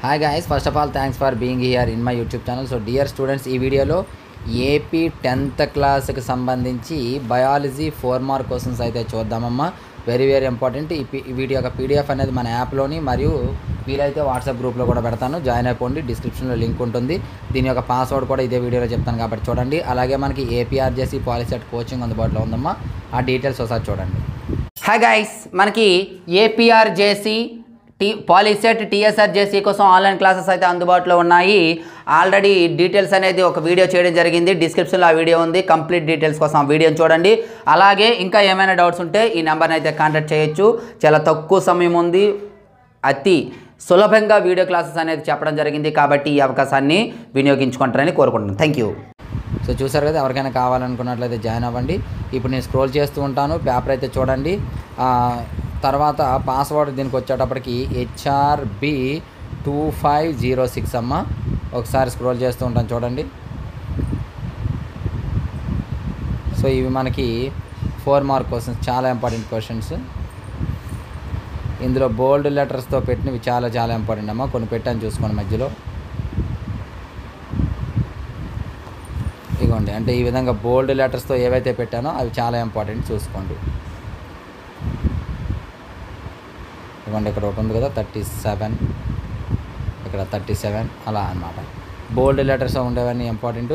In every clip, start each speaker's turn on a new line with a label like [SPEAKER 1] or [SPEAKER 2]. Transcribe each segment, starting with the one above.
[SPEAKER 1] Hi guys, first of all thanks for being here in my YouTube channel. So dear students, ఈ వీడియోలో AP 10th క్లాస్కి సంబంధించి biology 4 mark questions అయితే చూద్దామమ్మా. Very important. ఈ video యొక్క పీడిఎఫ్ అనేది మన యాప్లోని మరియు వీలైతే వాట్సాప్ గ్రూప్లో కూడా పెడతాను. జాయిన్ అయిపోండి, డిస్క్రిప్షన్లో లింక్ ఉంటుంది. దీని యొక్క పాస్వర్డ్ కూడా ఇదే వీడియోలో చెప్తాను కాబట్టి చూడండి. అలాగే మనకి ఏపీఆర్జేసీ పాలిసెట్ కోచింగ్ అందుబాటులో ఉందమ్మా. ఆ డీటెయిల్స్ ఒకసారి చూడండి. హాయ్ గైస్, మనకి ఏపీఆర్జేసీ పాలిసెట్ టీఎస్ఆర్జేసీ కోసం ఆన్లైన్ క్లాసెస్ అయితే అందుబాటులో ఉన్నాయి. ఆల్రెడీ డీటెయిల్స్ అనేది ఒక వీడియో చేయడం జరిగింది. డిస్క్రిప్షన్లో ఆ వీడియో ఉంది. కంప్లీట్ డీటెయిల్స్ కోసం ఆ వీడియోని చూడండి. అలాగే ఇంకా ఏమైనా డౌట్స్ ఉంటే ఈ నెంబర్ని అయితే కాంటాక్ట్ చేయొచ్చు. చాలా తక్కువ సమయం ఉంది, అతి సులభంగా వీడియో క్లాసెస్ అనేది చెప్పడం జరిగింది. కాబట్టి ఈ అవకాశాన్ని వినియోగించుకుంటారని కోరుకుంటున్నాను. Thank you. సో చూసారు కదా, ఎవరికైనా కావాలనుకున్నట్లయితే జాయిన్ అవ్వండి. ఇప్పుడు నేను స్క్రోల్ చేస్తూ ఉంటాను, పేపర్ అయితే చూడండి. తర్వాత పాస్వర్డ్ దీనికి వచ్చేటప్పటికి HRB2506 అమ్మ. ఒకసారి స్క్రోల్ చేస్తూ ఉంటాను చూడండి. సో ఇవి మనకి 4 మార్క్ క్వశ్చన్స్, చాలా ఇంపార్టెంట్ క్వశ్చన్స్. ఇందులో బోల్డ్ లెటర్స్తో పెట్టినవి చాలా ఇంపార్టెంట్ అమ్మ. కొన్ని పెట్టాను చూసుకోండి మధ్యలో. ఇదిగోండి, అంటే ఈ విధంగా బోల్డ్ లెటర్స్తో ఏవైతే పెట్టానో అవి చాలా ఇంపార్టెంట్, చూసుకోండి. ఇదిగోండి, ఇక్కడ ఒకటి ఉంది కదా 37, ఇక్కడ 37 అలా అన్నమాట. బోల్డ్ లెటర్స్ ఉండేవన్నీ ఇంపార్టెంట్.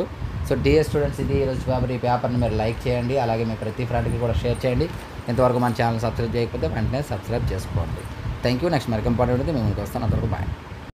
[SPEAKER 1] సో డియర్ స్టూడెంట్స్, ఇది ఈరోజు పేపర్. ఈ పేపర్ని మీరు లైక్ చేయండి, అలాగే మీ ప్రతి ఫ్రెండ్కి కూడా షేర్ చేయండి. ఇంతవరకు మన ఛానల్ సబ్స్క్రైబ్ చేయకపోతే వెంటనే సబ్స్క్రైబ్ చేసుకోండి. Thank you. నెక్స్ట్ మరికి ఇంపార్టెంట్ ఉంది, మేము ముందుకు వస్తాను. అంతవరకు బాయ్.